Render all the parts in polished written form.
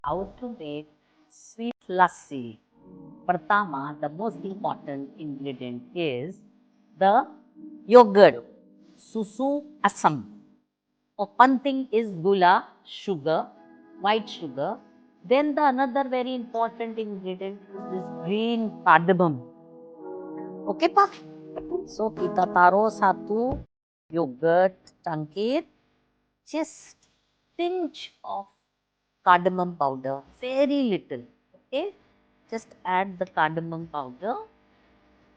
how to make sweet lassi. Pertama, the most important ingredient is the yogurt, susu asam. Penting is gula, sugar, white sugar. Then the another very important ingredient is this green cardamom. Okay, Pak? So, kita taruh satu yogurt cangkir, just pinch of cardamom powder, very little. Okay, just add the cardamom powder.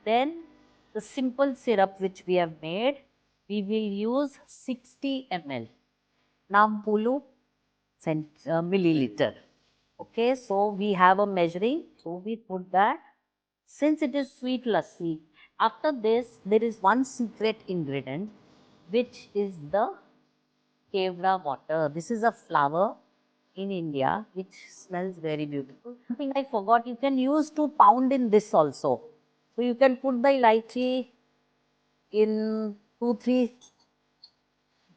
Then the simple syrup which we have made, we will use 60 ml, 60 milliliter. Okay, so we have a measuring, so we put that. Since it is sweet lassi, after this there is one secret ingredient which is the kevra water. This is a flower in India which smells very beautiful. Something I forgot, you can use to pound in this also. So you can put the elaichi in 2-3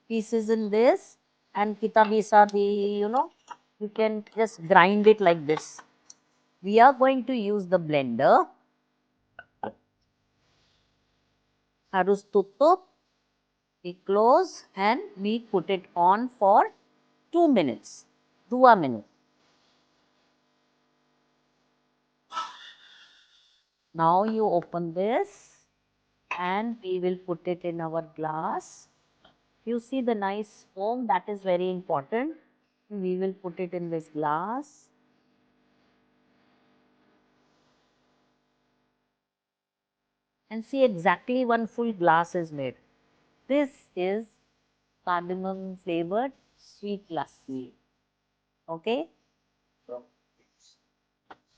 pieces in this, and kita bisa you can just grind it like this. We are going to use the blender. Harus tutup, we close and we put it on for 2 minutes. 2 minutes. Now you open this and we will put it in our glass. You see the nice foam, that is very important. We will put it in this glass. And see, exactly one full glass is made. This is cardamom flavored sweet lassi. Okay.